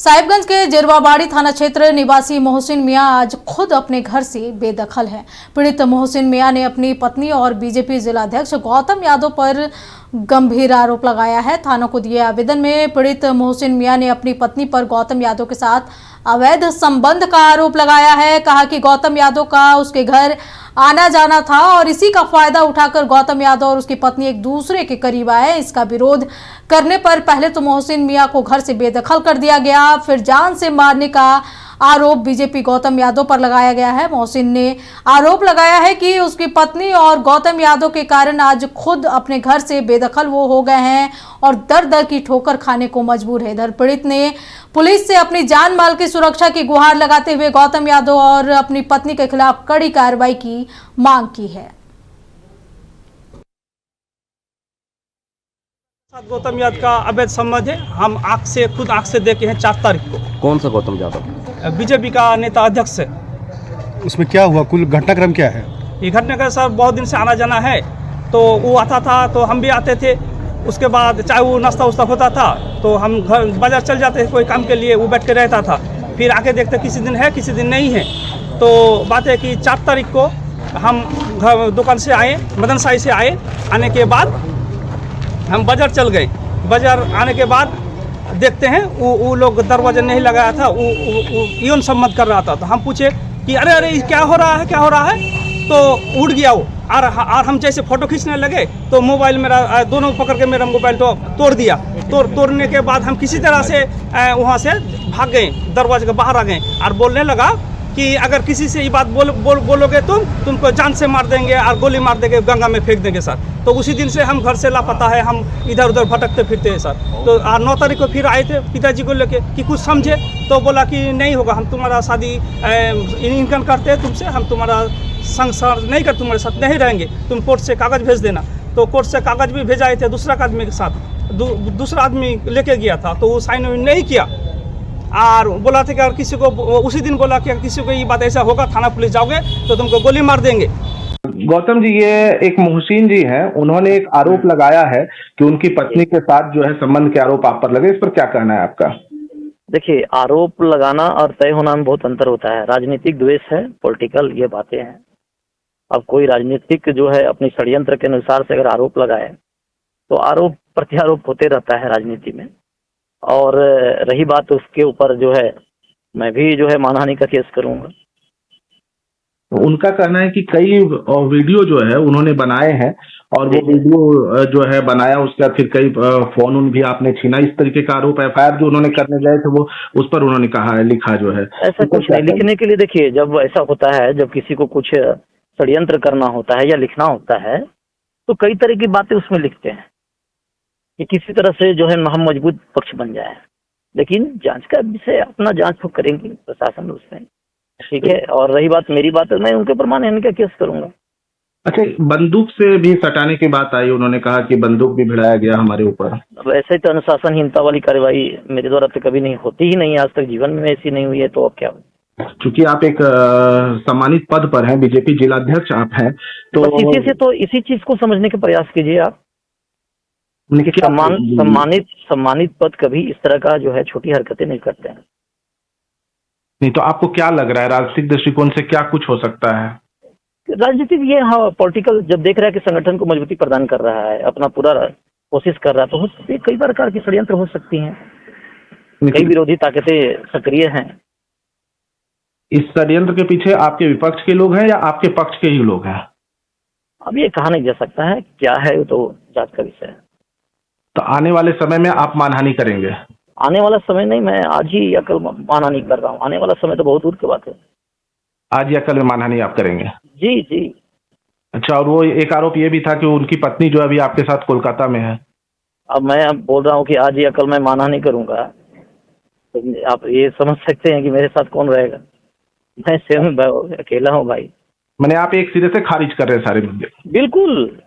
साहिबगंज के जिरवाबाड़ी थाना क्षेत्र निवासी मोहसिन मियां आज खुद अपने घर से बेदखल हैं। पीड़ित मोहसिन मियां ने अपनी पत्नी और बीजेपी जिलाध्यक्ष गौतम यादव पर गंभीर आरोप लगाया है। थाना को दिए आवेदन में पीड़ित मोहसिन मियां ने अपनी पत्नी पर गौतम यादव के साथ अवैध संबंध का आरोप लगाया है। कहा कि गौतम यादव का उसके घर आना जाना था और इसी का फायदा उठाकर गौतम यादव और उसकी पत्नी एक दूसरे के करीब आए। इसका विरोध करने पर पहले तो मोहसिन मियां को घर से बेदखल कर दिया गया, फिर जान से मारने का आरोप बीजेपी गौतम यादव पर लगाया गया है। मोहसिन ने आरोप लगाया है कि उसकी पत्नी और गौतम यादव के कारण आज खुद अपने घर से बेदखल वो हो गए हैं और दर दर की ठोकर खाने को मजबूर है। इधर पीड़ित ने पुलिस से अपनी जान माल की सुरक्षा की गुहार लगाते हुए गौतम यादव और अपनी पत्नी के खिलाफ कड़ी कार्रवाई की मांग की है। गौतम यादव का अवैध संबंध है। हम खुद आंख से देखे हैं 4 तारीख को। कौन सा गौतम यादव? बीजेपी का नेता अध्यक्ष है। उसमें क्या हुआ, कुल घटनाक्रम क्या है? ये घटनाक्रम सर बहुत दिन से आना जाना है, तो वो आता था तो हम भी आते थे। उसके बाद चाहे वो नाश्ता उस्ता होता था तो हम घर बाजार चल जाते थे कोई काम के लिए, वो बैठ के रहता था। फिर आके देखते किसी दिन है किसी दिन नहीं है। तो बात है कि 4 तारीख को हम घर दुकान से आए, मदन साई से आए। आने के बाद हम बाजार चल गए। बाजार आने के बाद देखते हैं वो लोग दरवाजा नहीं लगाया था, वो यौन संबंध कर रहा था। तो हम पूछे कि अरे अरे क्या हो रहा है। तो उड़ गया वो और हम जैसे फ़ोटो खींचने लगे तो मोबाइल मेरा दोनों पकड़ के मेरा मोबाइल तो तोड़ दिया। तोड़ने के बाद हम किसी तरह से वहाँ से भाग गए, दरवाजे के बाहर आ गए और बोलने लगा कि अगर किसी से ये बात बोलोगे तुमको जान से मार देंगे और गोली मार देंगे, गंगा में फेंक देंगे सर। तो उसी दिन से हम घर से लापता है, हम इधर उधर भटकते फिरते हैं सर। तो 9 तारीख को फिर आए थे पिताजी को लेके कि कुछ समझे, तो बोला कि नहीं होगा, हम तुम्हारा शादी इनकम करते हैं तुमसे, हम तुम्हारा संसार नहीं कर, तुम्हारे साथ नहीं रहेंगे, तुम कोर्ट से कागज़ भेज देना। तो कोर्ट से कागज़ भी भेजाए थे दूसरा आदमी के साथ, दूसरा आदमी लेके गया था, तो वो साइन नहीं किया और बोला था कि अगर किसी को उसी दिन बोला कि अगर किसी को ये बात ऐसा होगा थाना पुलिस जाओगे तो तुमको गोली मार देंगे। गौतम जी, ये एक मोहसिन जी हैं, उन्होंने एक आरोप लगाया है कि उनकी पत्नी के साथ जो है संबंध के आरोप आप पर लगे। इस पर क्या कहना है आपका? देखिए, आरोप लगाना और तय होना में बहुत अंतर होता है। राजनीतिक द्वेष है, पॉलिटिकल ये बातें हैं। अब कोई राजनीतिक जो है अपनी षड्यंत्र के अनुसार से अगर आरोप लगाए तो आरोप प्रत्यारोप होते रहता है राजनीति में। और रही बात उसके ऊपर जो है, मैं भी जो है मानहानि का केस करूंगा। उनका कहना है कि कई वीडियो जो है उन्होंने बनाए हैं और वो वीडियो जो है बनाया, उसके बाद फिर कई फोन भी आपने छीना। इस तरीके का आरोप FIR जो उन्होंने करने गए थे वो उस पर उन्होंने कहा है, लिखा जो है। ऐसा कुछ नहीं लिखने के लिए। देखिए, जब ऐसा होता है, जब किसी को कुछ षड्यंत्र करना होता है या लिखना होता है तो कई तरह की बातें उसमें लिखते हैं कि किसी तरह से जो है हम मजबूत पक्ष बन जाए। लेकिन जांच का विषय अपना जांच तो करेंगे प्रशासन उसमें, ठीक है। और रही बात मेरी बात है, मैं उनके पर मानहानि का केस करूंगा। अच्छा, बंदूक से भी सटाने की बात आई, उन्होंने कहा कि बंदूक भी भिड़ाया गया हमारे ऊपर। अब ऐसे तो अनुशासनहीनता वाली कार्रवाई मेरे द्वारा तो कभी नहीं होती ही नहीं, आज तक जीवन में ऐसी नहीं हुई है, तो अब क्या हो। चूंकि आप एक सम्मानित पद पर हैं, बीजेपी जिलाध्यक्ष आप हैं, तो इसी चीज को समझने का प्रयास कीजिए आप। सम्मानित पद कभी इस तरह का जो है छोटी हरकतें नहीं करते हैं। नहीं तो आपको क्या लग रहा है, राजनीतिक दृष्टिकोण से क्या कुछ हो सकता है? राजनीतिक ये, हाँ, पॉलिटिकल जब देख रहा है कि संगठन को मजबूती प्रदान कर रहा है, अपना पूरा कोशिश कर रहा है, तो हो सकती है कई प्रकार की षड्यंत्र हो सकती हैं, कई विरोधी ताकतें सक्रिय हैं। इस षड्यंत्र के पीछे आपके विपक्ष के लोग हैं या आपके पक्ष के ही लोग हैं? अब ये कहा नहीं जा सकता है, क्या है वो तो जांच का विषय है। तो आने वाले समय में आप मानहानि करेंगे? आने वाला समय नहीं, मैं आज ही या कल मानहानि कर रहा हूँ। आने वाला समय तो बहुत दूर की बात है। आज या कल में मानहानि आप करेंगे? जी जी। अच्छा, और वो एक आरोप ये भी था कि उनकी पत्नी जो अभी आपके साथ कोलकाता में है। अब मैं बोल रहा हूँ कि आज या कल मैं मानहानि करूंगा, तो आप ये समझ सकते हैं कि मेरे साथ कौन रहेगा। मैं स्वयं अकेला हूँ भाई। मैंने आप एक सिरे से खारिज कर रहे हैं सारे मुद्दे? बिल्कुल।